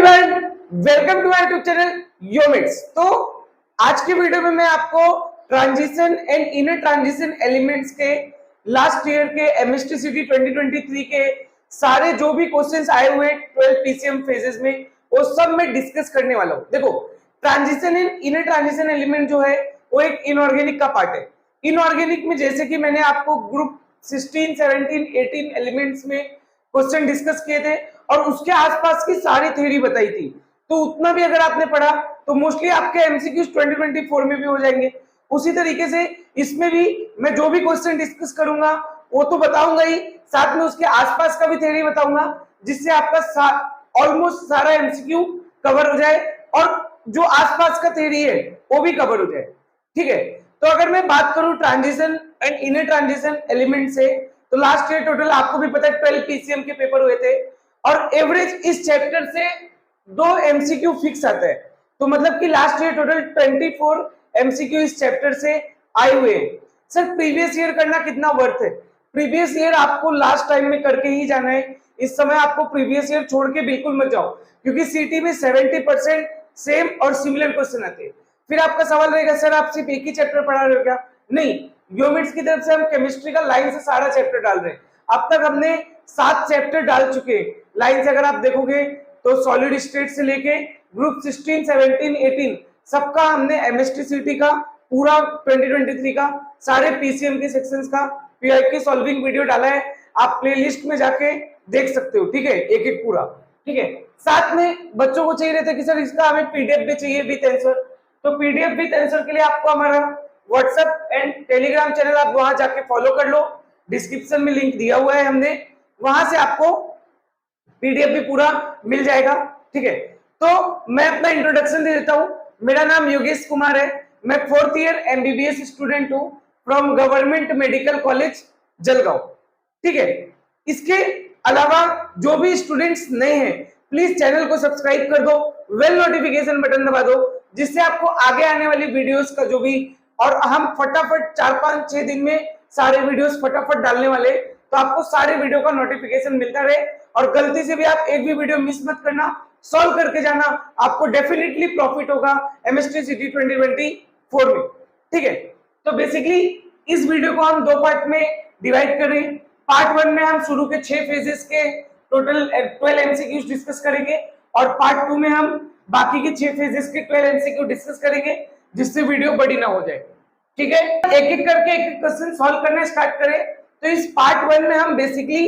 Everyone, welcome to my YouTube channel योमिट्स। तो आज की वीडियो में मैं आपको transition and inner transition elements के लास्ट ईयर के एमएसटीसीटी 2023 के सारे जो भी क्वेश्चंस आए हुए 12 पीसीएम फेजेस में वो सब मैं डिस्कस करने वाला हूँ। देखो, transition and inner transition element जो है वो एक इनऑर्गेनिक का पार्ट है। इनऑर्गेनिक में जैसे कि मैंने आपको ग्रुप 16, 17, 18 एलिमेंट्स में क्वेश्चन डिस्कस किए थे और उसके आसपास की सारी थ्योरी बताई थी, तो उतना भी अगर आपने पढ़ा तो मोस्टली आपके एमसीक्यूज 2024 में भी हो जाएंगे। उसी तरीके से इसमें भी मैं जो भी क्वेश्चन डिस्कस करूंगा वो तो बताऊंगा ही, साथ में उसके आसपास का भी थ्योरी बताऊंगा, जिससे आपका ऑलमोस्ट सारा एमसीक्यू कवर हो जाए और जो आसपास का थ्योरी है वो भी कवर हो जाए। ठीक है, तो अगर मैं बात करूं transition and inner transition element से, तो लास्ट ईयर टोटल आपको भी पता है 12 पीसीएम के पेपर हुए थे और एवरेज इस चैप्टर से 2 एमसीक्यू फिक्स आता है। तो मतलब कि लास्ट ईयर टोटल 24 एमसीक्यू इस चैप्टर से आए हुए हैं। सर प्रीवियस ईयर करना कितना वर्थ है? प्रीवियस ईयर आपको लास्ट टाइम में करके ही जाना है। इस समय आपको प्रीवियस ईयर छोड़ के बिल्कुल मत जाओ, क्योंकि सीटी में 70% सेम और सिमिलर क्वेश्चन आते हैं। फिर आपका सवाल रहेगा सर आप सिर्फ एक ही चैप्टर पढ़ा रहे हो क्या? नहीं, योमिट्स की तरफ से हम केमिस्ट्री का लाइन से सारा चैप्टर डाल रहे हैं। अब तक हमने 7 चैप्टर डाल चुके हैं लाइन से। अगर आप देखोगे तो सॉलिड स्टेट से लेके ग्रुप 16, 17, 18 सबका हमने एमएसटीसीटी का पूरा 2023 का सारे पीसीएम के सेक्शंस का पीआईक्यू सॉल्विंग वीडियो डाला है। आप प्लेलिस्ट में जाके देख सकते हो। ठीक है, एक एक पूरा। ठीक है, साथ में बच्चों को चाहिए रहता है कि सर इसका हमें पीडीएफ भी चाहिए विद आंसर, तो पीडीएफ विद आंसर के लिए आपको हमारा व्हाट्सएप एंड टेलीग्राम चैनल आप वहां जाके फॉलो कर लो। डिस्क्रिप्शन में लिंक दिया हुआ है हमने, वहां से आपको पीडीएफ भी पूरा मिल जाएगा। ठीक है, तो मैं अपना इंट्रोडक्शन दे देता हूं। मेरा नाम योगेश कुमार है, मैं 4th ईयर एमबीबीएस स्टूडेंट हूं from government medical college Jalgaon. ठीक है, इसके अलावा जो भी स्टूडेंट्स नए हैं प्लीज चैनल को सब्सक्राइब कर दो, वेल नोटिफिकेशन बटन दबा दो, जिससे आपको आगे आने वाली वीडियोस का जो भी, और हम फटाफट 4-5-6 दिन में सारे वीडियोस फटाफट डालने वाले, तो आपको सारे वीडियो का नोटिफिकेशन मिलता रहे। और गलती से भी आप एक भी वीडियो मिस मत करना, सॉल्व करके जाना, आपको डेफिनेटली प्रॉफिट होगा एमएसटीसीटी 2024 में। ठीक है, तो बेसिकली इस वीडियो को हम 2 पार्ट में डिवाइड कर रहे हैं। पार्ट 1 में हम शुरू के 6 फेजेस के टोटल 12 एमसीक्यूज डिस्कस करेंगे और पार्ट 2 में हम बाकी के 6 फेजेस के 12 एमसीक्यू डिस्कस करेंगे, जिससे वीडियो बड़ी ना हो जाए। ठीक है, एक एक करके एक एक क्वेश्चन सॉल्व करना स्टार्ट करें। तो इस पार्ट 1 में हम बेसिकली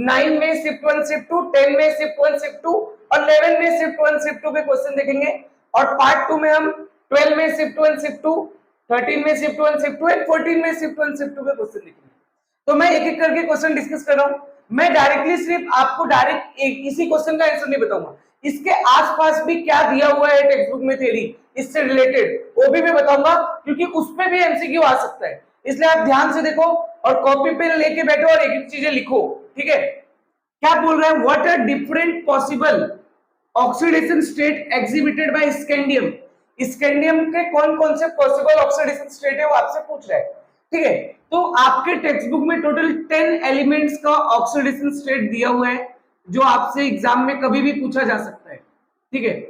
9 में शिफ्ट 1 शिफ्ट 2, 10 में शिफ्ट 1 शिफ्ट 2 और 11 में शिफ्ट 1 शिफ्ट 2 पे क्वेश्चन देखेंगे। और पार्ट 2 में हम 12 में शिफ्ट 1 शिफ्ट 2, 13 में शिफ्ट 1 शिफ्ट 2 और 14 में शिफ्ट 1 शिफ्ट 2 पे क्वेश्चन देखेंगे। तो मैं एक एक करके क्वेश्चन डिस्कस कर रहा हूं। मैं डायरेक्टली सिर्फ आपको डायरेक्ट इसी क्वेश्चन का आंसर नहीं बताऊंगा, इसके आसपास भी क्या दिया हुआ है टेक्स्ट बुक में थ्योरी इससे रिलेटेड वो भी मैं बताऊंगा, क्योंकि उस पे भी एमसीक्यू आ सकता है। इसलिए आप ध्यान से देखो और कॉपी पेन लेके बैठो और एक एक चीजें लिखो। ठीक है, क्या बोल रहे हैं? What are different possible oxidation state exhibited by scandium. Scandium के कौन कौन से पॉसिबल ऑक्सीडेशन स्टेट है वो आपसे पूछ रहा है। ठीक है, तो आपके टेक्स्ट बुक में टोटल 10 एलिमेंट्स का ऑक्सीडेशन स्टेट दिया हुआ है, जो आपसे एग्जाम में कभी भी पूछा जा सकता है। ठीक है,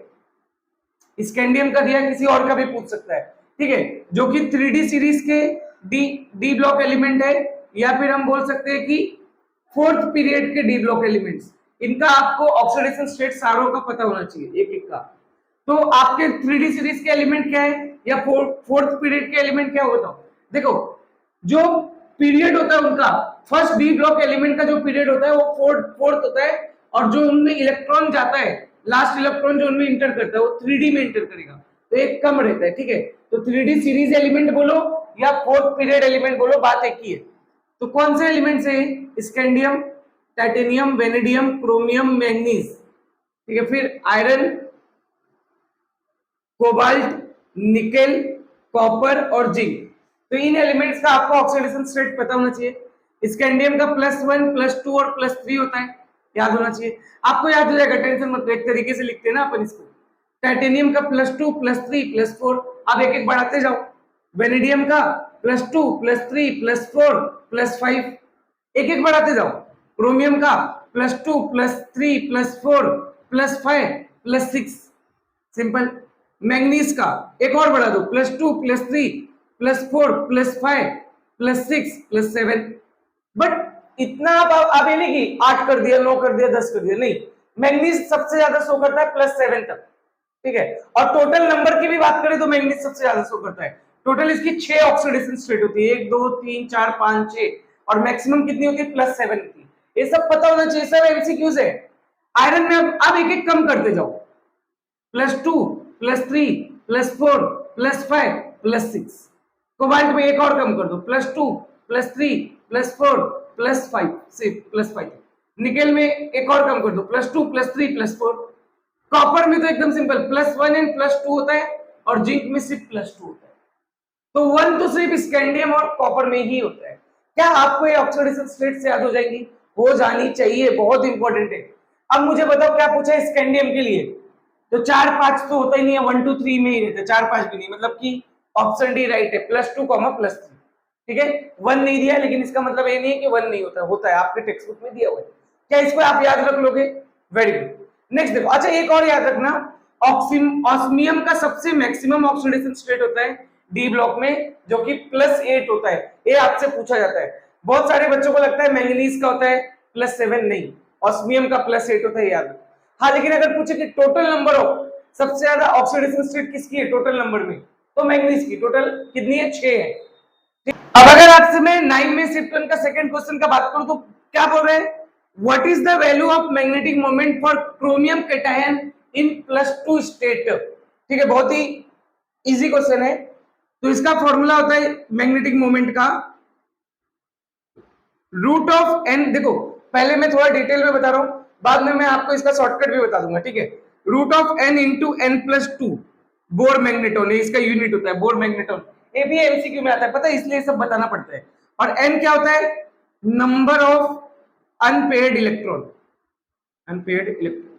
स्कैंडियम का दिया, किसी और का भी पूछ सकता है। ठीक है, जो कि 3D सीरीज के डी ब्लॉक एलिमेंट है, या फिर हम बोल सकते हैं कि 4th पीरियड के डी ब्लॉक एलिमेंट्स। इनका आपको ऑक्सीडेशन स्टेट सारों का पता होना चाहिए, एक एक का। तो आपके 3D सीरीज के एलिमेंट क्या है या 4th पीरियड के एलिमेंट क्या होता है? देखो, जो पीरियड होता है उनका, फर्स्ट डी ब्लॉक एलिमेंट का जो पीरियड होता है वो 4th होता है, और जो उनमें इलेक्ट्रॉन जाता है, लास्ट इलेक्ट्रॉन जो उनमें इंटर करता है वो 3D में इंटर करेगा, तो एक कम रहता है। ठीक है, तो 3D सीरीज एलिमेंट बोलो या 4th पीरियड एलिमेंट बोलो, बात एक ही है। तो कौन से एलिमेंट्स है? Scandium, titanium, vanadium, chromium, manganese. ठीक है, फिर आयरन, कोबाल्ट, निकेल, कॉपर और जिंक। तो इन एलिमेंट्स का आपको ऑक्सीडेशन स्टेट पता होना चाहिए। स्कैंडियम का +1, +2 और +3 होता है, याद होना चाहिए। आपको याद हो जाएगा, टेंशन मत लो, एक तरीके से लिखते हैं ना अपन इसको। टाइटेनियम का +2, +3, +4, आप एक एक बढ़ाते जाओ। वेनेडियम का +2, +3, +4, +5, एक एक बढ़ाते जाओ। क्रोमियम का +2, +3, +4, +5, +6 सिंपल। मैंगनीज का एक और बढ़ा दो, +2 +3 +4 +5 +6 +7। बट इतना आप ये नहीं कि 8 कर दिया, 9 कर दिया, 10 कर दिया, नहीं, मैंगनीज सबसे ज्यादा शो करता है +7 तक, ठीक है। और टोटल नंबर की भी बात करें तो मैंगनीज सबसे ज्यादा शो करता है। टोटल इसकी 6 ऑक्सीडेशन स्टेट होती है, 1 2 3 4 5 6, और मैक्सिमम कितनी होती है +7 की। ये सब पता होना चाहिए, सब एमसीक्यूज है। आयरन में अब एक एक कम करते जाओ, +2 +3 +4 +5 +6। कोबाल्ट में एक और कम कर दो, +2 +3 +4 +5 +5। निकेल में एक और कम कर दो, +2 +3 +4। कॉपर में तो एकदम सिंपल, +1 एंड +2 होता है, और जिंक में सिर्फ +2 होता है। तो 1 तो सिर्फ स्कैंडियम और कॉपर में ही होता है। क्या आपको ये ऑक्सीडेशन स्टेट से याद हो जाएंगी? हो जानी चाहिए, बहुत इंपॉर्टेंट है। अब मुझे बताओ क्या पूछा है स्कैंडियम के लिए? तो 4 5 तो होता ही नहीं है, 1 2 3 में ही रहता है, 4 5 भी नहीं, मतलब कि ऑप्शन डी राइट है, +2 +3। ठीक है, 1 नहीं दिया, लेकिन इसका मतलब ये नहीं है कि 1 नहीं होता, होता है, आपके टेक्स्ट बुक में दिया हुआ है। क्या इसको आप याद रख लोगे? Very good. नेक्स्ट देखो, अच्छा एक और याद रखना, ऑस्मियम का सबसे मैक्सिमम ऑक्सीडेशन स्टेट होता है डी ब्लॉक में, जो कि +8 होता है। ये आपसे पूछा जाता है, बहुत सारे बच्चों को लगता है मैंगनीज का होता है +7, नहीं, ऑस्मियम का +8 होता है, याद। हाँ, लेकिन अगर पूछे कि टोटल नंबर ऑफ सबसे ज्यादा ऑक्सीडेशन स्टेट किसकी है टोटल नंबर में, तो मैंगनीज की। टोटल कितनी है? 6 है। अब अगर आपसे मैं 9 में शिफ्ट 1 का सेकंड क्वेश्चन का बात करूं तो क्या बोल रहे हैं? What is the value of magnetic moment for chromium cation in +2 state? ठीक है, बहुत ही इजी क्वेश्चन है। तो इसका फॉर्मूला होता है मैग्नेटिक मोमेंट का √n। देखो, पहले मैं थोड़ा डिटेल में बता रहा हूं, बाद में मैं आपको इसका शॉर्टकट भी बता दूंगा, ठीक है। √n × n+2 बोर मैग्नेटोन, इसका यूनिट होता है बोर मैग्नेटोन। ये भी एमसीक्यू में आता है, पता है, इसलिए सब बताना पड़ता है। और n क्या होता है? Number of unpaired electron, unpaired electron.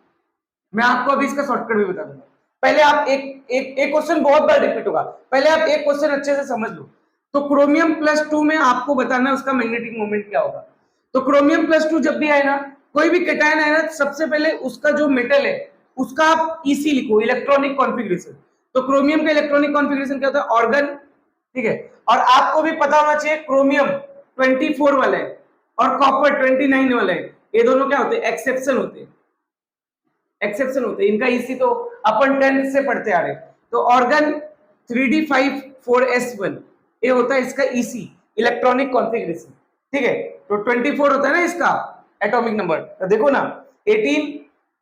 मैं आपको अभी इसका शॉर्टकट भी बता दूंगा। पहले आप एक क्वेश्चन बहुत बार रिपीट होगा, पहले आप एक क्वेश्चन अच्छे से समझ लो। तो क्रोमियम +2 में आपको बताना है उसका मैग्नेटिक मोमेंट क्या होगा। तो क्रोमियम +2 जब भी आए ना, कोई भी कैटायन आए ना, सबसे पहले उसका जो मेटल है उसका आप ईसी लिखो, इलेक्ट्रॉनिक कॉन्फ़िगरेशन। तो क्रोमियम का इलेक्ट्रॉनिक कॉन्फ़िगरेशन क्या होता है? ऑर्गन, ठीक है। और आपको भी पता होना चाहिए क्रोमियम 24 वाला है और कॉपर 29 वाला है, ये दोनों क्या होते हैं? एक्सेप्शन होते हैं, एक्सेप्शन होते हैं। इनका ईसी तो अपन 10 से पढ़ते आ रहे। तो ऑर्गन 3d54s1 ये होता है इसका ईसी, इलेक्ट्रॉनिक कॉन्फ़िगरेशन, ठीक है। तो 24 होता है ना इसका एटॉमिक नंबर, तो देखो ना 18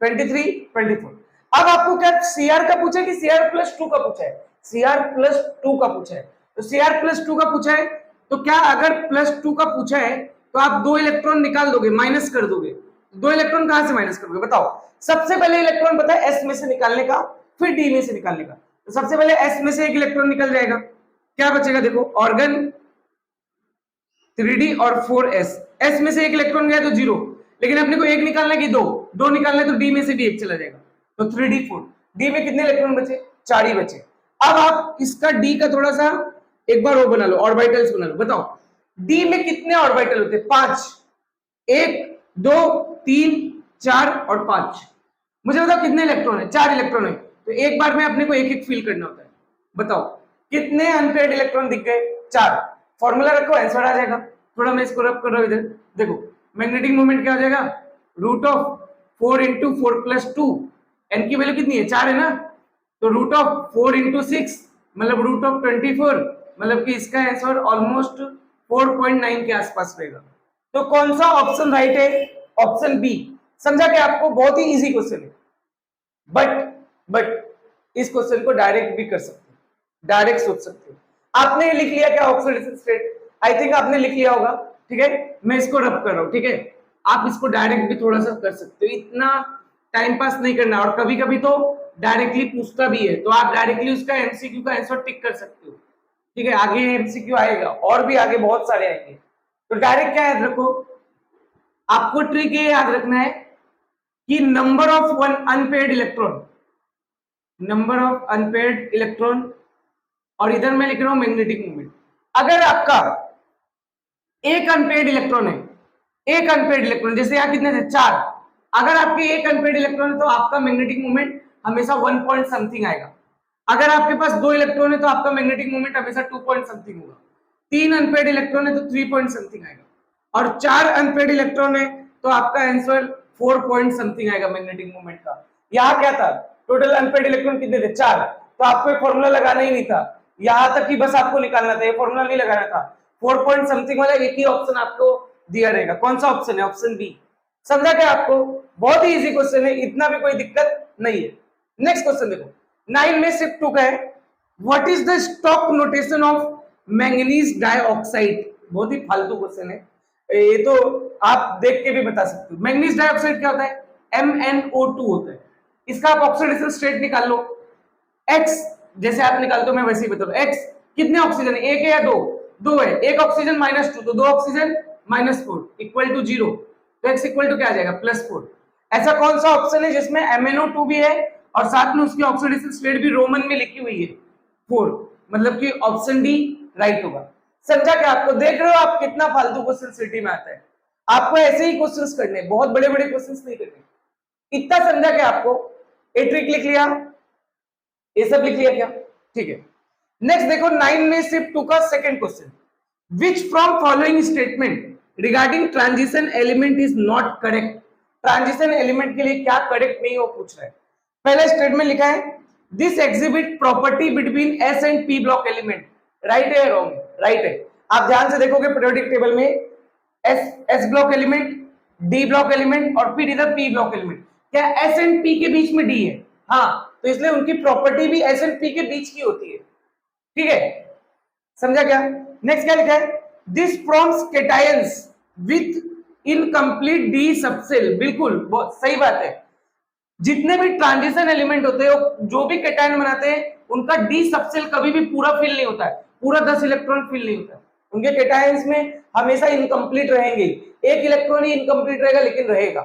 23 24। अब आपको क्या सीआर का पूछा है कि Cr+2 का पूछा है? Cr+2 का पूछा है। तो Cr+2 का पूछा है, तो क्या अगर +2 का पूछा है तो आप 2 इलेक्ट्रॉन निकाल दोगे, माइनस कर दोगे। 2 इलेक्ट्रॉन कहां से माइनस करोगे बताओ? सबसे पहले इलेक्ट्रॉन पता है s में से निकालने का, फिर d में से निकालने का। तो सबसे पहले s में से एक इलेक्ट्रॉन निकल जाएगा, क्या बचेगा? देखो, ऑर्गन 3d और 4s, s में से एक इलेक्ट्रॉन गया तो 0, लेकिन अपने को एक निकालना है कि दो निकालना है, तो d में से भी एक चला जाएगा, तो 3d4। d में कितने इलेक्ट्रॉन बचे? 4 ही बचे। अब आप इसका d का थोड़ा सा एक बार वो बना लो, ऑर्बिटल्स बना लो। बताओ d में कितने ऑर्बिटल होते हैं? 5, 1 2 3 4 और 5। मुझे बताओ कितने इलेक्ट्रॉन है? 4 इलेक्ट्रॉन है, तो एक बार में अपने को एक एक फिल करना होता है। बताओ कितने अनपेयर्ड इलेक्ट्रॉन दिख गए? 4। फॉर्मूला रखो, आंसर आ जाएगा। थोड़ा मैं इसको रब कर रहा हूं इधर, देखो मैग्नेटिक मोमेंट क्या हो जाएगा? √4 × 4+2, एन की वैल्यू कितनी है? 4 है ना, तो √4 × 6 मतलब √24, मतलब कि इसका आंसर ऑलमोस्ट 4.9 के आसपास रहेगा। तो कौन सा ऑप्शन राइट है? Option B. समझा कि आपको बहुत ही इजी क्वेश्चन है, बट इस क्वेश्चन को डायरेक्ट भी कर सकते हो, डायरेक्ट सोच सकते हो। आपने लिख लिया क्या ऑक्सीडेशन स्टेट? आई थिंक आपने लिख लिया होगा, ठीक है। मैं इसको रब कर रहा हूं, ठीक है। आप इसको डायरेक्ट भी थोड़ा सा कर सकते हो, इतना टाइम पास नहीं करना। और कभी कभी तो डायरेक्टली पूछता भी है, तो आप डायरेक्टली उसका एमसीक्यू का आंसर टिक कर सकते हो, ठीक है। आगे एमसीक्यू आएगा और भी आगे बहुत सारे आएंगे, तो डायरेक्ट क्या याद रखो, आपको ट्रिक ये याद रखना है कि number of one unpaired electron, number of unpaired electron, और इधर मैं लिख रहा हूं मैग्नेटिक मोमेंट। अगर आपका एक अनपेयर्ड इलेक्ट्रॉन है, एक अनपेयर्ड इलेक्ट्रॉन, जैसे यहां कितने थे? 4। अगर आपके एक अनपेयर्ड इलेक्ट्रॉन है तो आपका मैग्नेटिक मोमेंट हमेशा 1 पॉइंट समथिंग आएगा। अगर आपके पास 2 इलेक्ट्रॉन है तो आपका मैग्नेटिक मोमेंट हमेशा 2 पॉइंट समथिंग होगा। 3 अनपेयर्ड इलेक्ट्रॉन है तो 3 पॉइंट समथिंग आएगा, और 4 अनपेयर्ड इलेक्ट्रॉन है तो आपका आंसर 4 पॉइंट समथिंग आएगा मैग्नेटिक मोमेंट का। यहाँ क्या था, टोटल अनपेयर्ड इलेक्ट्रॉन कितने थे, 4, तो आपको एक फॉर्मूला लगाना ही नहीं था, यहाँ तक कि बस आपको निकालना था, ये फॉर्मूला नहीं लगाना था। 4 पॉइंट समथिंग वाला एक ही ऑप्शन आपको दिया रहेगा। कौन सा ऑप्शन है, ऑप्शन बी। समझा क्या आपको? बहुत ही इजी क्वेश्चन है, इतना भी कोई दिक्कत नहीं है। नेक्स्ट क्वेश्चन देखो, 9 में शिफ्ट 2 का है, what is the stock notation of manganese dioxide. बहुत ही फालतू क्वेश्चन है, ये तो आप देख के भी बता सकते हो। मैंगनीज डाइऑक्साइड क्या होता है, MnO2 होता है। इसका आप ऑक्सीडेशन स्टेट निकाल लो, X जैसे आप निकालते हो मैं वैसे ही बता रहा हूं। X कितने ऑक्सीजन है, एक है या दो, दो है, एक ऑक्सीजन -2 तो 2 ऑक्सीजन -4 इक्वल टू 0, तो X इक्वल टू क्या आ जाएगा, +4। ऐसा कौन सा ऑप्शन है जिसमें MnO2 भी है और साथ में उसकी ऑक्सीडेशन स्टेट भी रोमन में लिखी हुई है 4, मतलब कि ऑप्शन डी राइट होगा। समझा क्या आपको? देख रहे हो आप कितना फालतू क्वेश्चन सिटी में आता है। आपको ऐसे ही क्वेश्चंस करने, बहुत बड़े बड़े क्वेश्चंस नहीं करने। इतना समझा क्या आपको? ए ट्रिक लिख लिया, ये सब लिख लिया क्या? ठीक है। नेक्स्ट देखो 9 में शिफ्ट 2 का second question, which from following statement regarding transition element is not correct. Transition element के लिए क्या करेक्ट नहीं वो पूछ रहा है। पहला स्टेटमेंट लिखा है, this exhibit property between S and P block element. Right है या रॉन्ग? राइट है। आप ध्यान से देखोगे पीरियोडिक टेबल में S block element, D block element और फिर इधर पी ब्लॉक एलिमेंट, क्या एस एंड पी के बीच में डी है? हाँ, तो इसलिए उनकी प्रॉपर्टी भी एस एंड पी के बीच की होती है। ठीक है, समझा क्या? नेक्स्ट क्या लिखा है, this forms cations with incomplete D subshell. बिल्कुल बहुत सही बात है। जितने भी ट्रांजिशन एलिमेंट होते हैं, जो भी केटायन बनाते हैं, उनका डी सबसेल कभी भी पूरा फिल नहीं होता है, पूरा 10 इलेक्ट्रॉन फिल नहीं होता है। उनके केटायंस में हमेशा इनकम्प्लीट रहेंगे, एक इलेक्ट्रॉन ही इनकम्प्लीट रहेगा लेकिन रहेगा।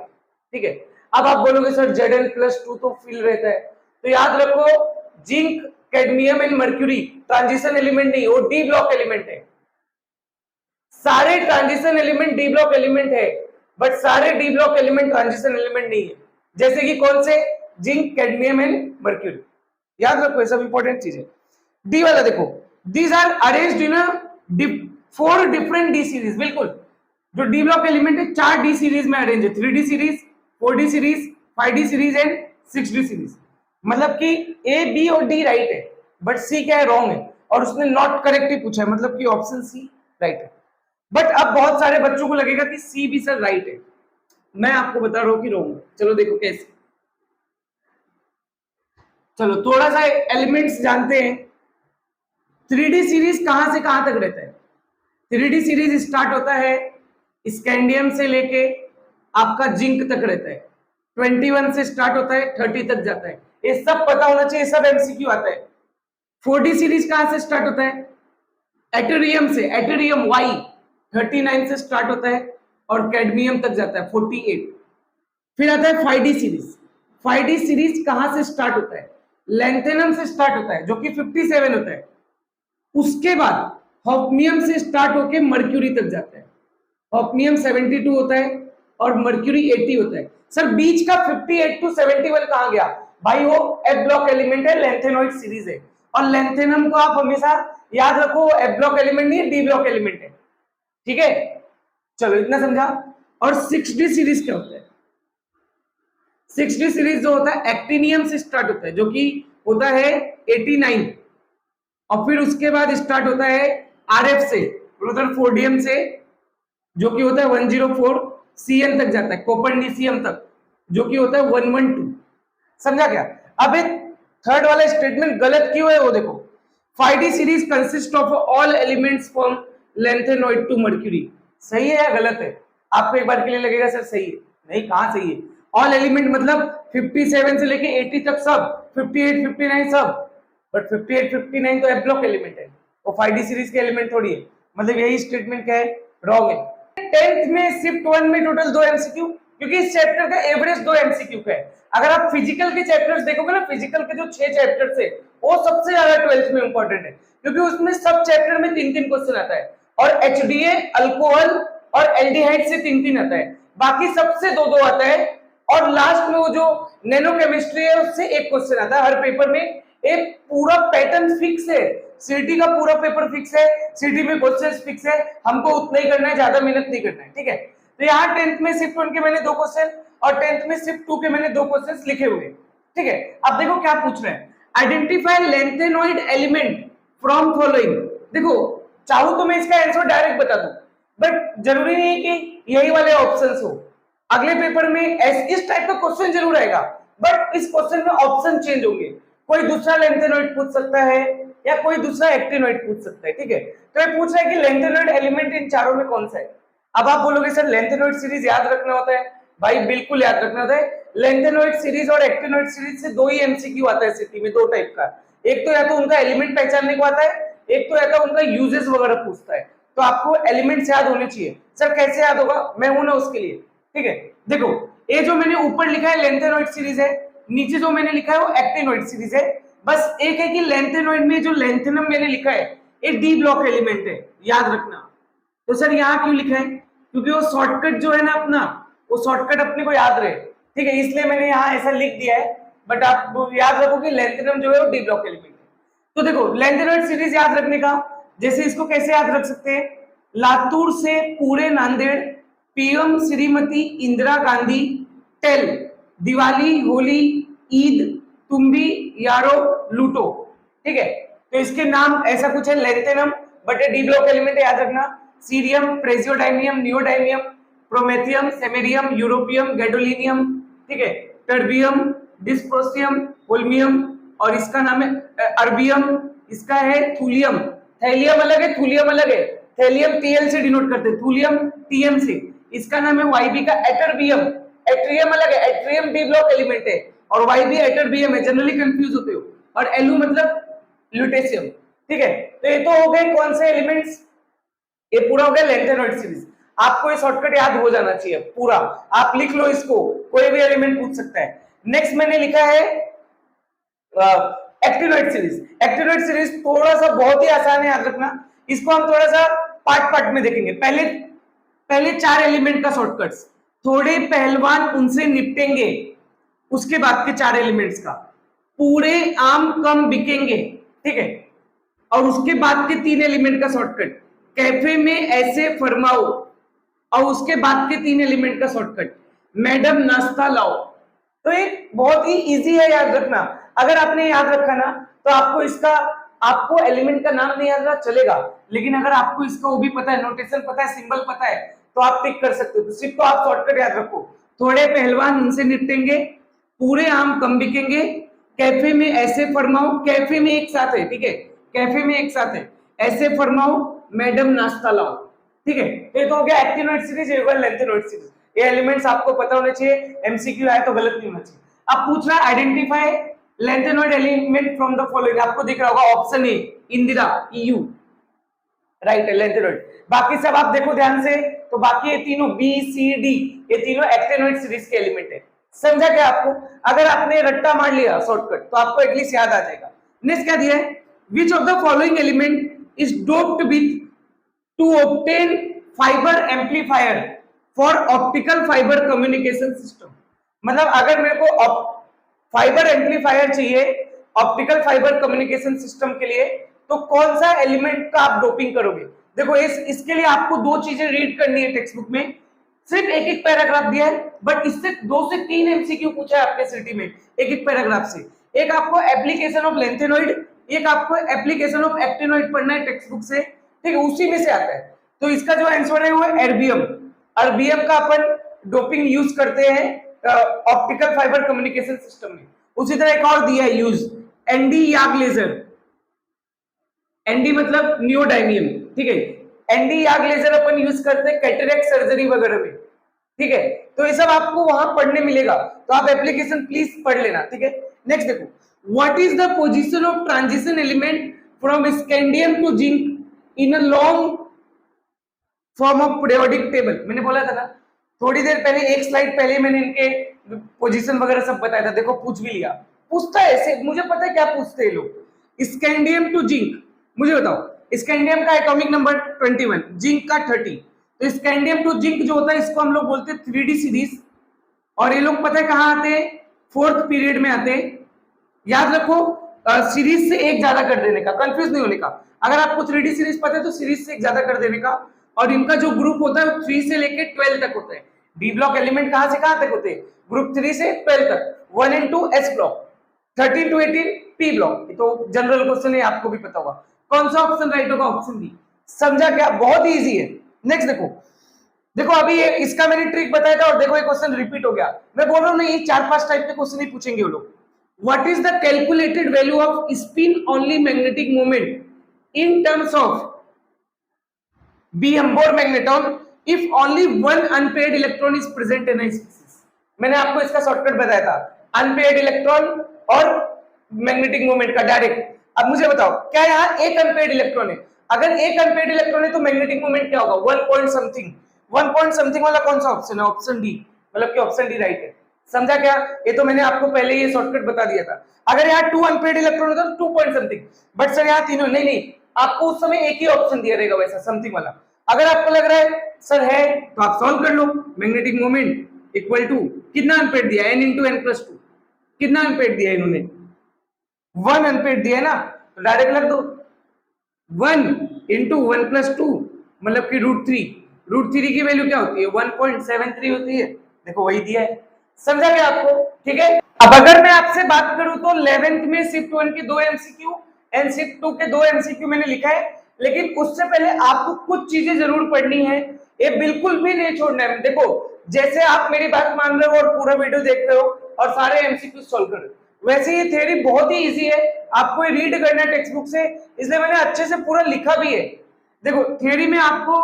ठीक है, अब आप बोलोगे सर Zn+2 तो फिल रहता है, तो याद रखो zinc, cadmium and mercury transition element नहीं, वो डी ब्लॉक एलिमेंट है। सारे transition element D block element है, बट सारे D block element transition element नहीं है। जैसे कि कौन से, जिंक, कैडमियम एंड मर्क्यूरी। याद रखो, ये सब इंपॉर्टेंट चीज है। डी वाला देखो, these are arranged in a 4 different D series. बिल्कुल, जो डी ब्लॉक एलिमेंट है 4 डी सीरीज में अरेंज है, 3D series, 4D series, 5D series and 6D series. मतलब कि ए, बी और डी राइट है, बट सी क्या है, रॉन्ग है, और उसने नॉट करेक्ट ही पूछा है, मतलब कि ऑप्शन सी राइट है। बट अब बहुत सारे बच्चों को लगेगा कि सी भी सर राइट है, मैं आपको बता रहा हूं कि रॉन्ग है। चलो देखो कैसे, चलो थोड़ा सा एलिमेंट्स जानते हैं। 3D सीरीज कहां से कहां तक रहता है? 3D सीरीज स्टार्ट होता है स्कैंडियम से लेके आपका जिंक तक रहता है, 21 से स्टार्ट होता है 30 तक जाता है। ये सब पता होना चाहिए, सब एमसीक्यू आता है। 4D सीरीज कहां से स्टार्ट होता है? एटेरियम से, एटेरियम वाई 39 से स्टार्ट होता है और कैडमियम तक जाता है 48। फिर आता है 5D सीरीज। 5D सीरीज कहां से स्टार्ट होता है? लैंथेनम से स्टार्ट होता है जो कि 57 होता है। उसके बाद हॉफनियम से स्टार्ट होके मर्क्यूरी तक जाता है। हॉफनियम 72 होता है और मर्क्यूरी 80 होता है। सर बीच का 58 टू 71 कहां गया? भाई वो एफ ब्लॉक एलिमेंट है, लैंथेनोइड सीरीज है, और लैंथेनम को आप हमेशा याद रखो एफ ब्लॉक एलिमेंट नहीं है, डी ब्लॉक एलिमेंट है। ठीक है, चलो इतना समझा। और 6D सीरीज क्या होता है? 6D सीरीज जो होता है एक्टिनियम से स्टार्ट होता है जो कि होता है 89, और फिर उसके बाद स्टार्ट होता है RF से, रुदरफोर्डियम से, जो कि होता है 104, CN तक जाता है, कोपर्निसियम तक, जो कि होता है 112। समझा क्या? अब एक थर्ड वाला स्टेटमेंट गलत क्यों है वो देखो, 5D series consist of all elements from lanthanoid to mercury. सही है या गलत है? आपको एक बार के लिए लगेगा सर सही है, नहीं कहां सही है। ऑल एलिमेंट मतलब 57 से लेके 80 तक सब, 58 59 सब, बट 58 59 तो एफ ब्लॉक एलिमेंट है, वो 5D सीरीज के एलिमेंट थोड़ी है। मतलब यही स्टेटमेंट क्या है, रॉन्ग है। 10th में शिफ्ट 1 में टोटल 2 एमसीक्यू, क्योंकि इस चैप्टर का एवरेज 2 एमसीक्यू का है। अगर आप फिजिकल के चैप्टर्स देखोगे ना, फिजिकल के जो 6 चैप्टर्स है वो सबसे ज्यादा 12th में इंपॉर्टेंट है, क्योंकि उसमें सब चैप्टर में 3-3 क्वेश्चन आता है, और HDA, अल्कोहल और एल्डिहाइड से 3-3 आता है, बाकी सबसे 2-2 आता है। और लास्ट में वो जो नैनो केमिस्ट्री है उससे एक क्वेश्चन आता है हर पेपर में। एक पूरा पैटर्न फिक्स है, सीटी का पूरा पेपर फिक्स है, सीटी में क्वेश्चंस फिक्स है, हमको उतना ही करना है, ज्यादा मेहनत नहीं करना है, ठीक है। तो यहाँ 10th में शिफ्ट 1 के मैंने 2 क्वेश्चन और 10th में शिफ्ट 2 के मैंने 2 क्वेश्चन लिखे हुए, ठीक है। अब देखो क्या पूछ रहे हैं, identify lanthanoid element from following. देखो चाहूं तो मैं इसका आंसर डायरेक्ट बता दूं, बट जरूरी नहीं है कि यही वाले ऑप्शंस हो। अगले पेपर में इस टाइप का क्वेश्चन जरूर आएगा, बट इस क्वेश्चन में ऑप्शन चेंज होंगे। कोई दूसरा लेंथेनॉइड पूछ सकता है या कोई दूसरा एक्टिनॉइड पूछ सकता है, ठीक है। तो ये पूछ रहा है कि लेंथेनॉइड एलिमेंट इन चारों में कौन सा है। अब आप बोलोगे सर लेंथेनॉइड सीरीज याद रखना होता है। भाई बिल्कुल याद रखना होता है। लेंथेनॉइड सीरीज और एक्टिनॉइड सीरीज से 2 ही एमसीक्यू आता है सिटी में, 2 टाइप का। एक तो या तो उनका एलिमेंट पहचानने को आता है, एक तो या तो उनका यूजेस वगैरह पूछता है। तो आपको एलिमेंट्स याद होने चाहिए। सर कैसे याद होगा, मैं हूं ना उसके लिए, ठीक है। देखो ये जो मैंने ऊपर लिखा है लेंथेनॉइड सीरीज है, नीचे जो मैंने लिखा है वो एक्टिनॉइड सीरीज है। बस एक है कि लेंथेनॉइड में जो लेंथेनम मैंने लिखा है ये डी ब्लॉक एलिमेंट है, याद रखना। तो सर यहाँ क्यों लिखा है, क्योंकि वो शॉर्टकट जो है ना अपना, वो शॉर्टकट अपने को याद रहे, ठीक है, इसलिए मैंने यहाँ ऐसा लिख दिया है। बट आप याद रखो कि लेंथेनम जो है वो डी ब्लॉक एलिमेंट है। तो देखो लेंथेनॉइड सीरीज याद रखने का, जैसे इसको कैसे याद रख सकते हैं, लातूर से पूरे नांदेड़, पीएम श्रीमती इंदिरा गांधी, टेल दिवाली होली ईद तुम भी यारो लूटो, ठीक है। तो इसके नाम ऐसा कुछ है लेंथेनम, बट ये डी ब्लॉक एलिमेंट है, याद रखना। Cerium, praseodymium, neodymium, promethium, samarium, europium, gadolinium, ठीक है, टर्बियम, डिस्प्रोसियम, होल्मियम, और इसका नाम है अर्बियम, इसका है थूलियम। थैलियम अलग है, थूलियम अलग है। थैलियम टीएल से डिनोट करते हैं, थूलियम टीएम से। इसका नाम है वाईबी का एटरबियम। एट्रियम अलग है, एट्रियम डी ब्लॉक एलिमेंट है और वाईबी एटरबियम है, जनरली कंफ्यूज होते हो। और एलू मतलब ल्यूटेशियम, ठीक है। तो ये तो हो गए कौन से एलिमेंट्स, ये पूरा हो गया लेंथेनॉइड सीरीज। आपको ये शॉर्टकट याद हो जाना चाहिए पूरा, आप लिख लो इसको, कोई भी एलिमेंट पूछ सकता है। नेक्स्ट मैंने लिखा है एक्टिनॉइड सीरीज। एक्टिनॉइड सीरीज थोड़ा सा बहुत ही आसान है, याद रखना। इसको हम थोड़ा सा पार्ट पार्ट में देखेंगे। पहले 4 एलिमेंट का शॉर्टकट्स, थोड़े पहलवान उनसे निपटेंगे, उसके बाद के 4 एलिमेंट्स का, पूरे आम कम बिकेंगे, ठीक है। और उसके बाद के 3 एलिमेंट का शॉर्टकट, कैफे में ऐसे फरमाओ, और उसके बाद के 3 एलिमेंट का शॉर्टकट, मैडम नाश्ता लाओ। तो ये बहुत ही इजी है, याद रखना। अगर आपने याद रखा ना तो आपको एलिमेंट का नाम नहीं याद रहा चलेगा, लेकिन अगर आपको इसका वो भी पता है, नोटेशन पता है, सिंबल पता है, तो आप टिक कर सकते हो। तो सिर्फ तो आप शॉर्टकट याद रखो, थोड़े पहलवान उनसे निपटेंगे, पूरे आम कम बिकेंगे, कैफे में ऐसे फरमाओ, कैफे में एक साथ है, ठीक है, कैफे में एक साथ है, ऐसे फरमाओ, मैडम नाश्ता लाओ, ठीक है। ये तो हो गया एक्टिनॉइड सीरीज, ये होगा लेंथेनॉइड सीरीज। ये एलिमेंट्स आपको पता होने चाहिए, एमसीक्यू आए तो गलत नहीं होना चाहिए। अब पूछ रहा है identify lanthanoid element from the following, आपको दिख रहा होगा option A Indira, EU, right है लेंथेनॉइड। बाकी सब आप देखो ध्यान से, तो बाकी ये तीनों बी सी डी, ये तीनों एक्टिनॉइड सीरीज के एलिमेंट है। समझा क्या आपको? अगर आपने रट्टा मार लिया शॉर्टकट तो आपको एटलीस्ट याद आ जाएगा। नेक्स्ट क्या दिया है, which of the following element is doped with to obtain fibre amplifier for optical fibre communication system. मतलब अगर मेरे को फाइबर एम्पलीफायर चाहिए ऑप्टिकल फाइबर कम्युनिकेशन सिस्टम के लिए, तो कौन सा एलिमेंट का आप डोपिंग करोगे? देखो इसके लिए आपको 2 चीजें रीड करनी है टेक्स्ट बुक में। सिर्फ एक पैराग्राफ दिया है, बट इससे 2 से 3 एमसीक्यू पूछा है आपके सिटी में एक पैराग्राफ से। एक आपको एप्लीकेशन ऑफ लेंथेनॉइड, एक आपको एप्लीकेशन ऑफ एक्टिनॉइड पढ़ना है टेक्स्ट बुक से, ठीक है, उसी में से आता है। तो इसका जो आंसर है वो है एर्बियम। अर्बियम का अपन डोपिंग यूज करते हैं ऑप्टिकल फाइबर कम्युनिकेशन सिस्टम में। उसी तरह एक और दिया है यूज, एनडी याग लेजर। एनडी मतलब नियोडाइनियम, ठीक है। एनडी याग लेजर अपन यूज करते हैं कैटरेक्ट सर्जरी वगैरह में, ठीक है। तो ये सब आपको वहां पढ़ने मिलेगा, तो आप एप्लीकेशन प्लीज पढ़ लेना, ठीक है। नेक्स्ट देखो, what is the position of transition element from scandium to zinc in a long form of periodic table. मैंने बोला था ना थोड़ी देर पहले, एक स्लाइड पहले मैंने इनके पोजीशन वगैरह सब बताया था। देखो पूछ भी लिया, पूछता है ऐसे, मुझे पता है क्या पूछते हैं लोग। स्कैंडियम टू जिंक, मुझे बताओ, स्कैंडियम का एटॉमिक नंबर 21, जिंक का 30। तो स्कैंडियम टू जिंक जो होता है इसको हम लोग बोलते हैं 3D सीरीज, और ये लोग पता है कहाँ आते हैं, फोर्थ पीरियड में आते हैं। याद रखो सीरीज से एक ज्यादा कर देने का, कंफ्यूज नहीं होने का। अगर आपको 3D सीरीज पता है तो सीरीज से एक ज्यादा कर देने का। और इनका जो ग्रुप होता है 3 से लेके 12 तक होता है। डी ब्लॉक एलिमेंट कहां से कहां तक होते हैं, ग्रुप 3 से 12 तक। 1 and 2 S block, 13 to 18 P block. तो जनरल क्वेश्चन है, आपको भी पता होगा। कौन सा ऑप्शन राइट होगा, ऑप्शन बी। समझा क्या, बहुत इजी है। नेक्स्ट देखो, देखो अभी ये इसका मैंने ट्रिक बताया था और देखो ये क्वेश्चन रिपीट हो गया। मैं बोल रहा हूँ नहीं, 4-5 टाइप के क्वेश्चन ही पूछेंगे वो लोग। What is the calculated value of spin only magnetic moment in terms of BM Bohr magneton if only one unpaired electron is present in species. मैंने आपको इसका शॉर्टकट बताया था, अनपेयर्ड इलेक्ट्रॉन और मैग्नेटिक मोमेंट का डायरेक्ट। अब मुझे बताओ, क्या यहाँ एक अनपेयर्ड इलेक्ट्रॉन है? अगर एक अनपेयर्ड इलेक्ट्रॉन है तो मैग्नेटिक मोमेंट क्या होगा, 1 पॉइंट समथिंग। 1 पॉइंट समथिंग वाला कौन सा ऑप्शन है, ऑप्शन डी। मतलब कि ऑप्शन डी राइट है। समझा क्या, ये तो मैंने आपको पहले ये शॉर्टकट बता दिया था। अगर यहाँ 2 अनपेयर्ड इलेक्ट्रॉन होता तो 2 पॉइंट समथिंग, बट सर यहाँ तीनों नहीं नहीं, आपको उस समय एक ही ऑप्शन दिया रहेगा वैसा समथिंग वाला। अगर आपको लग रहा है सर है तो आप सॉल्व कर लो। मैग्नेटिक मोमेंट इक्वल टू कितना अनपेयर्ड दिया, n इंटू n प्लस 2। कितना अनपेयर्ड दिया इन्होंने, 1 अनपेयर्ड दिया है ना, तो डायरेक्ट लग दो 1 इंटू 1 प्लस 2 मतलब कि √3। √3 की वैल्यू क्या होती है, 1.73 होती है। देखो वही दिया है। समझा क्या आपको, ठीक है। अब अगर मैं आपसे बात करूं तो 11th में शिफ्ट 1 के 2 एमसीक्यू एंड शिफ्ट 2 के 2 एमसीक्यू मैंने लिखा है। लेकिन उससे पहले आपको कुछ चीजें जरूर पढ़नी है, ये बिल्कुल भी नहीं छोड़ना है। देखो जैसे आप मेरी बात मान रहे हो और पूरा वीडियो देख रहे हो और सारे एमसीक्यू सॉल्व कर रहे हो, वैसे ये थ्योरी बहुत ही इजी है, आपको ये रीड करना है टेक्स्ट बुक से, इसलिए मैंने अच्छे से पूरा लिखा भी है। देखो थ्योरी में आपको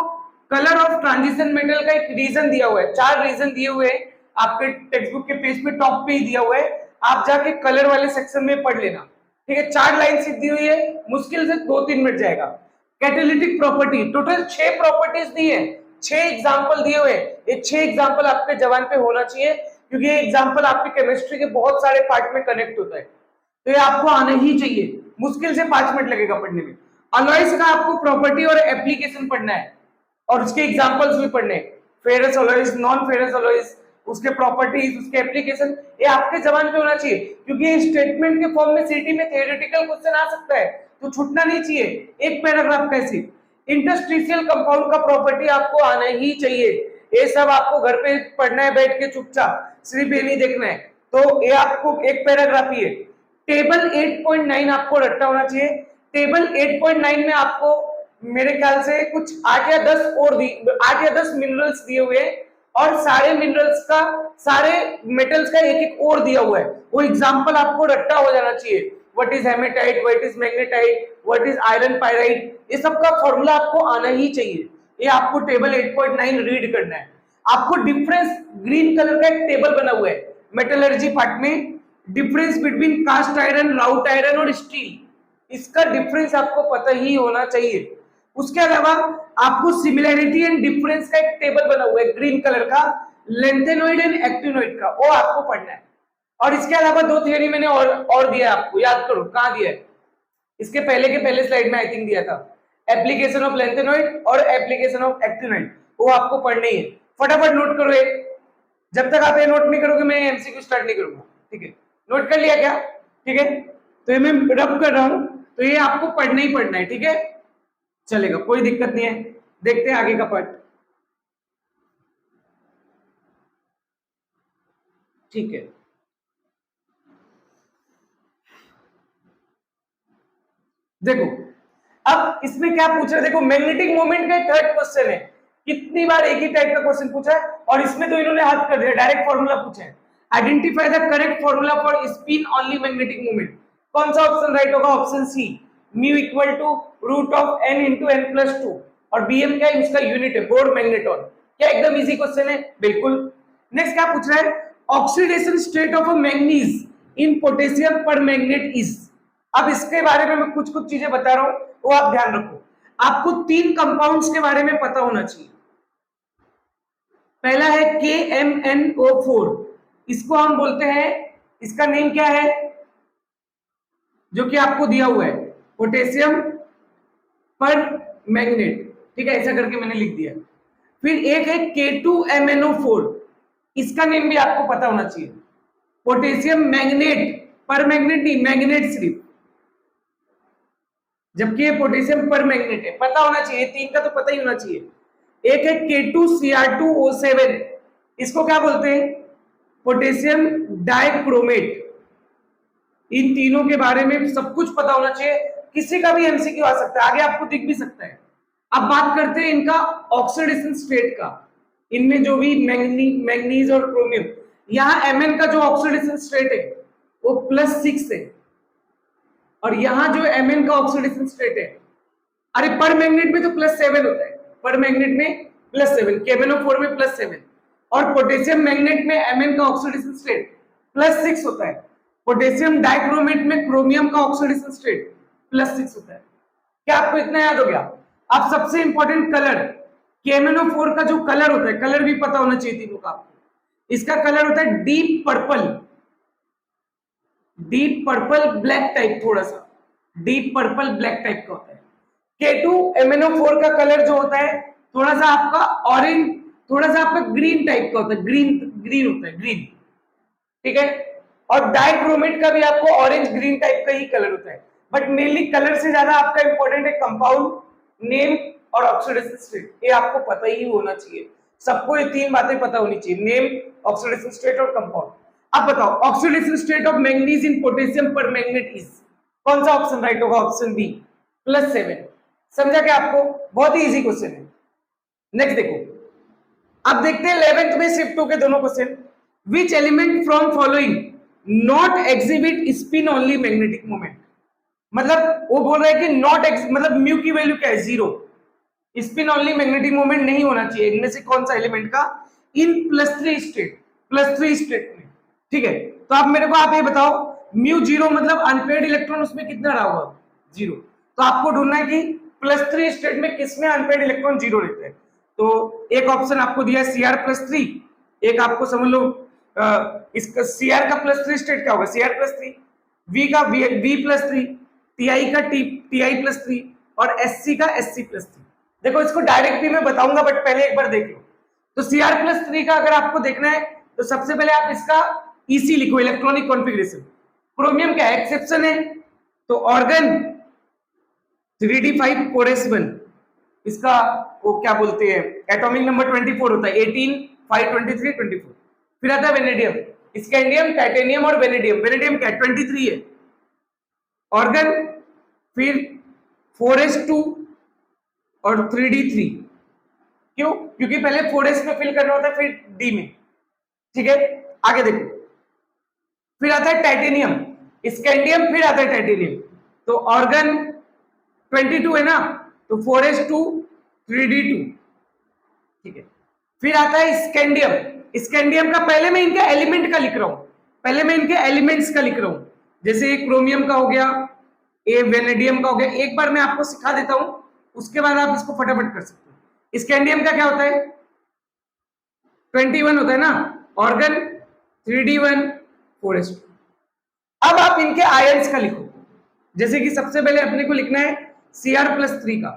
कलर ऑफ ट्रांजिशन मेटल का एक रीजन दिया हुआ है, 4 रीजन दिए हुए हैं आपके टेक्स्ट बुक के पेज पे, टॉप पे ही दिया हुआ है। आप जाके कलर वाले सेक्शन में पढ़ लेना, ठीक है। 4 लाइन सिर्फ दी हुई है, मुश्किल से 2-3 मिनट जाएगा। कैटालिटिक प्रॉपर्टी, टोटल 6 प्रॉपर्टीज दी है, 6 एग्जांपल दिए हुए। ये 6 एग्जांपल आपके जबान पे होना चाहिए, क्योंकि ये एग्जांपल आपके केमिस्ट्री के बहुत सारे पार्ट में कनेक्ट होता है, तो ये आपको आना ही चाहिए। मुश्किल से 5 मिनट लगेगा पढ़ने में। अलॉयज का आपको प्रॉपर्टी और एप्लीकेशन पढ़ना है और उसके एग्जांपल्स भी पढ़ने हैं। Ferrous alloys, non ferrous alloys, उसके प्रॉपर्टीज, उसके एप्लीकेशन, ये आपके जबान पे होना चाहिए, क्योंकि ये स्टेटमेंट के फॉर्म में सीटी में थ्योरेटिकल क्वेश्चन आ सकता है, तो छूटना नहीं चाहिए। एक पैराग्राफ कैसे, इंटरस्टिशियल कंपाउंड का प्रॉपर्टी आपको आना ही चाहिए। ये सब आपको घर पे पढ़ना है बैठ के चुपचाप, सिर्फ ये नहीं देखना है। तो ये आपको एक पैराग्राफ ही है। टेबल 8.9 आपको रट्टा होना चाहिए। टेबल 8.9 में आपको मेरे ख्याल से कुछ 8 या 10 मिनरल्स दिए हुए हैं और सारे मिनरल्स का, सारे मेटल्स का एक एक और दिया हुआ है। वो एग्जांपल आपको रट्टा हो जाना चाहिए। What is hematite, what is magnetite, what is iron pyrite, ये सब का फॉर्मूला आपको आना ही चाहिए। ये आपको टेबल 8.9 रीड करना है। आपको डिफरेंस, ग्रीन कलर का एक टेबल बना हुआ है मेटलर्जी पार्ट में, डिफरेंस बिटवीन कास्ट आयरन, राउट आयरन और स्टील, इसका डिफरेंस आपको पता ही होना चाहिए। उसके अलावा आपको सिमिलैरिटी एंड डिफरेंस का एक टेबल बना हुआ है ग्रीन कलर का, लेंथेनॉइड एंड एक्टिनॉइड का, वो आपको पढ़ना है। और इसके अलावा 2 थ्योरी मैंने और दिया आपको, याद करो कहां दिया है, इसके पहले के पहले स्लाइड में आई थिंक दिया था। एप्लीकेशन ऑफ लेंथेनॉइड और एप्लीकेशन ऑफ एक्टिनॉइड, वो आपको पढ़ने ही है। फटाफट नोट करो ये, जब तक आप ये नोट नहीं करोगे मैं एमसीक्यू स्टार्ट नहीं करूंगा, ठीक है। नोट कर लिया क्या, ठीक है। तो ये मैं रब कर रहा हूं, तो ये आपको पढ़ना ही पढ़ना है, ठीक है। चलेगा, कोई दिक्कत नहीं है। देखते हैं आगे का पार्ट, ठीक है। देखो अब इसमें क्या पूछ रहा है, देखो मैग्नेटिक मोमेंट का थर्ड क्वेश्चन है। कितनी बार एक ही टाइप का क्वेश्चन पूछा है, और इसमें तो इन्होंने हद कर दिया, डायरेक्ट फॉर्मूला पूछा है। Identify the correct formula for spin only magnetic moment. कौन सा ऑप्शन राइट होगा, option C, mu equal to root of n into n plus 2। और bm क्या है, इसका यूनिट है, बोर मैग्नेटॉन। क्या एकदम इजी क्वेश्चन है, बिल्कुल। नेक्स्ट क्या पूछ रहा है, oxidation state of a manganese in potassium permanganate is. अब इसके बारे में मैं कुछ चीजें बता रहा हूं, वो आप ध्यान रखो। आपको 3 कंपाउंड्स के बारे में पता होना चाहिए। पहला है KMnO4, इसको हम बोलते हैं, इसका नेम क्या है जो कि आपको दिया हुआ है, पोटेशियम पर मैग्नेट, ठीक है, ऐसा करके मैंने लिख दिया। फिर एक है K2MnO4, इसका नेम भी आपको पता होना चाहिए। पोटेशियम मैग्नेट, पर मैग्नेट नहीं, मैग्नेट सिर्फ, जबकि ये पोटेशियम पर मैग्नेट है, पता होना चाहिए, तीन का तो पता ही होना चाहिए। एक है K2Cr2O7, इसको क्या बोलते हैं? Potassium dichromate. इन तीनों के बारे में सब कुछ पता होना चाहिए, किसी का भी एमसीक्यू आ सकता है, आगे आपको दिख भी सकता है। अब बात करते हैं इनका ऑक्सीडेशन स्टेट का। इनमें जो भी मैंगनीज और क्रोमियम, यहाँ Mn का जो ऑक्सीडेशन स्टेट है वो +6 है, और यहाँ जो Mn का ऑक्सीडेशन स्टेट है, अरे पर मैग्नेट में तो +7 होता है, पर मैग्नेट में +7, KMnO4 में +7, और पोटेशियम मैग्नेट में Mn का ऑक्सीडेशन स्टेट +6 होता है। पोटेशियम डाइक्रोमेट में क्रोमियम का ऑक्सीडेशन स्टेट +6 होता है। क्या आपको इतना याद हो गया? अब सबसे इंपॉर्टेंट कलर, KMnO4 का जो कलर होता है, कलर भी पता होना चाहिए तीनों का आपको। इसका कलर होता है deep purple, deep purple black type, थोड़ा सा डीप पर्पल ब्लैक टाइप का होता है। K2MnO4 का कलर जो होता है थोड़ा सा आपका ऑरेंज, थोड़ा सा आपका ग्रीन टाइप का होता है, ग्रीन ग्रीन होता है, ग्रीन, ठीक है। और डाइक्रोमेट का भी आपको ऑरेंज ग्रीन टाइप का ही कलर होता है, बट मेनली कलर से ज्यादा आपका इंपॉर्टेंट है कंपाउंड नेम और ऑक्सीडेशन स्टेट। ये आपको पता ही होना चाहिए, सबको ये तीन बातें पता होनी चाहिए, नेम, ऑक्सीडेशन स्टेट और कंपाउंड। अब बताओ oxidation state of manganese in potassium permanganate is, कौन सा ऑप्शन राइट होगा? Option B +7। समझा क्या आपको? बहुत ही इजी क्वेश्चन है। नेक्स्ट देखो, अब देखते हैं 11th में शिफ्ट हो के दोनों question. Which element from following not exhibit spin only magnetic moment, मतलब वो बोल रहा है कि नॉट मतलब म्यू की वैल्यू क्या है? 0, स्पिन ओनली मैग्नेटिक मोमेंट नहीं होना चाहिए। इनमें से कौन सा एलिमेंट का? इन +3 स्टेट, +3 स्टेट में, ठीक है। तो आप मेरे को आप ये बताओ, μ0 मतलब अनपेयर्ड इलेक्ट्रॉन उसमें कितना रहा होगा? 0। तो आपको ढूंढना है कि +3 स्टेट में किसमें अनपेयर्ड इलेक्ट्रॉन 0 रहते हैं। तो एक ऑप्शन आपको दिया है Cr+3, एक आपको समझ लो इसका Cr का +3 स्टेट क्या होगा? Cr+3, V का V+3, Ti का Ti+3 और Sc का Sc+3। देखो इसको डायरेक्ट भी मैं बताऊंगा, बट पहले एक बार देख लो। तो Cr+3 का अगर आपको देखना है तो सबसे पहले आप इसका EC लिखो, इलेक्ट्रॉनिक कॉन्फ़िगरेशन। क्रोमियम क्या एक्सेप्शन है, तो ऑर्गन 3d5 4s1, इसका वो क्या बोलते हैं, एटॉमिक नंबर 24 होता है, 18 5 23 24। फिर आता है वेनेडियम, स्कैंडियम, टाइटेनियम और वेनेडियम। वेनेडियम क्या 23 है ऑर्गन, फिर 4s2 और 3d3। क्यों? क्योंकि पहले 4s में फिल करना होता है, फिर d में, ठीक है। आगे देखो, फिर आता है टाइटेनियम, स्कैंडियम, फिर आता है टाइटेनियम। तो ऑर्गन 22 है ना, तो 4s2 3d2, ठीक है। फिर आता है स्कैंडियम। स्कैंडियम का पहले मैं इनके एलिमेंट का लिख रहा हूं, पहले मैं इनके एलिमेंट्स का लिख रहा हूं, जैसे क्रोमियम का हो गया, ये वेनेडियम का हो गया। एक बार मैं आपको सिखा देता हूं, उसके बाद आप इसको फटाफट कर सकते हो। स्कैंडियम का क्या होता है? 21 होता है ना, ऑर्गन 3d1 4s2। अब आप इनके आयंस का लिखो, जैसे कि सबसे पहले अपने को लिखना है Cr+3 का।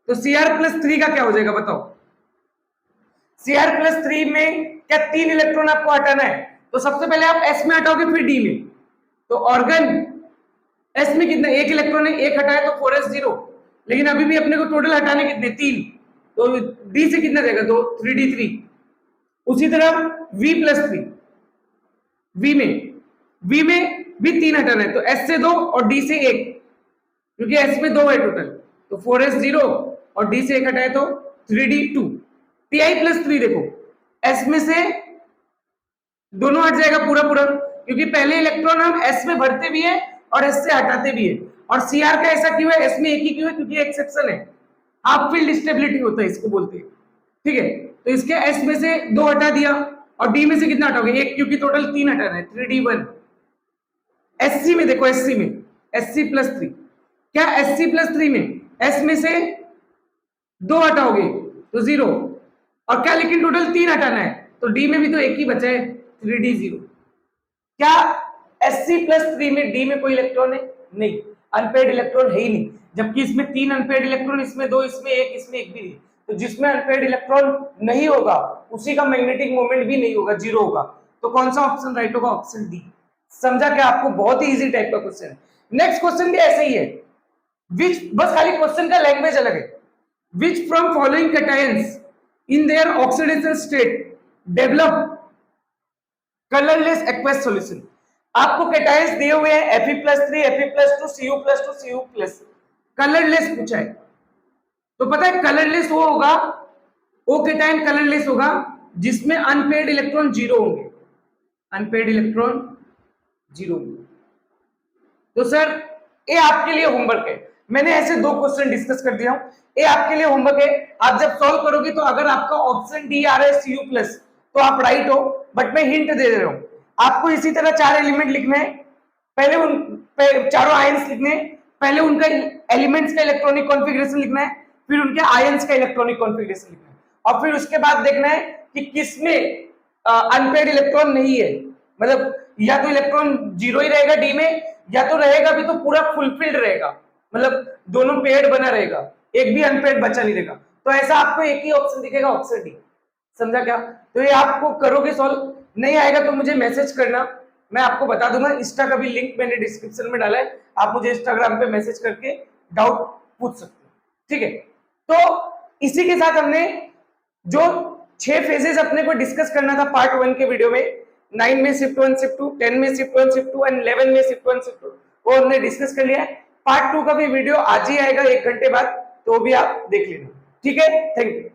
तो Cr+3 का क्या हो जाएगा बताओ? Cr+3 में क्या 3 इलेक्ट्रॉन आपको हटाना है, तो सबसे पहले आप S में हटाओगे, फिर D में। तो ऑर्गन S में कितना, 1 इलेक्ट्रॉन है, 1 हटाए तो 4s0, लेकिन अभी भी अपने को टोटल हटाने कितने? 3, तो D से कितना जाएगा? 2 3d3। उसी तरह V+3, V में भी 3 हटाना है, तो S से 2 और D से 1, क्योंकि S में 2 है टोटल, तो 4s0 और D से 1 हटाए तो 3d2। Ti+3 देखो, S में से दोनों हट जाएगा पूरा पूरा, क्योंकि पहले इलेक्ट्रॉन हम S में भरते भी है और S से हटाते भी है। और Cr का ऐसा क्यों है, S में एक ही क्यों है? क्योंकि एक्सेप्शन है, हाफ फील्ड स्टेबिलिटी होता है इसको बोलते हैं, ठीक है। तो इसके S में से 2 हटा दिया, और D में से कितना हटाओगे? 1, क्योंकि टोटल 3 हटाना है, 3d1। Sc में देखो, Sc में Sc+3, क्या Sc+3 में S में से 2 हटाओगे तो 0, और क्या लेकिन टोटल 3 हटाना है, तो D में भी तो 1 ही बचा है, 3d0। क्या Sc+3 में D में कोई इलेक्ट्रॉन है? नहीं, अनपेयर्ड इलेक्ट्रॉन है ही नहीं, जबकि इसमें 3 अनपेयर्ड इलेक्ट्रॉन, इसमें 2, इसमें 1, इसमें 1 भी नहीं, तो जिसमें अनपेड इलेक्ट्रॉन नहीं होगा उसी का मैग्नेटिक मोमेंट भी नहीं होगा, जीरो होगा। तो कौन सा ऑप्शन राइट होगा? Option D. समझा क्या? आपको बहुत ही इजी टाइप का क्वेश्चन है। नेक्स्ट क्वेश्चन भी ऐसे ही है, विच, बस खाली क्वेश्चन का लैंग्वेज अलग है। Which from following cations in their oxidation state develop colourless aqueous solution. आपको कैटायंस दिए हुए हैं Fe+3, Fe+2, Cu+2, Cu+, colourless पूछा है। तो पता है कलरलेस वो होगा, वो कैटायन कलरलेस होगा जिसमें अनपेड इलेक्ट्रॉन जीरो होंगे, अनपेड इलेक्ट्रॉन जीरो। तो सर ये आपके लिए होमवर्क है, मैंने ऐसे दो क्वेश्चन डिस्कस कर दिया हूं, ये आपके लिए होमवर्क है। आप जब सॉल्व करोगे तो अगर आपका ऑप्शन डी आ रहा है Cu+, तो आप राइट हो, बट मैं हिंट दे रहा हूं आपको। इसी तरह चार एलिमेंट लिखने हैं, पहले उन चारों आयंस लिखने हैं, पहले उनका एलिमेंट्स का इलेक्ट्रॉनिक कॉन्फ़िगरेशन लिखना है, फिर उनके आयंस का इलेक्ट्रॉनिक कॉन्फ़िगरेशन लिखना है, और फिर उसके बाद देखना है कि किसमें अनपेड इलेक्ट्रॉन नहीं है। मतलब या तो इलेक्ट्रॉन जीरो ही रहेगा डी में, या तो रहेगा भी तो पूरा फुलफिल्ड रहेगा, मतलब दोनों पेड बना रहेगा, एक भी अनपेड बचा नहीं रहेगा। तो ऐसा आपको एक ही ऑप्शन दिखेगा, ऑप्शन डी। समझा क्या? तो ये आपको करोगे सॉल्व, नहीं आएगा तो मुझे मैसेज करना, मैं आपको बता दूंगा। इंस्टा का भी लिंक मैंने डिस्क्रिप्शन में डाला है, आप मुझे इंस्टाग्राम पे मैसेज करके डाउट पूछ सकते हो, ठीक है। तो इसी के साथ हमने जो 6 फेजेस अपने को डिस्कस करना था पार्ट 1 के वीडियो में, 9 में शिफ्ट 1 शिफ्ट 2, 10 में शिफ्ट 1 शिफ्ट 2 एंड 11 में शिफ्ट 1 शिफ्ट 2, वो हमने डिस्कस कर लिया है। पार्ट 2 का भी वीडियो आज ही आएगा 1 घंटे बाद, तो भी आप देख लेना, ठीक है। Thank you.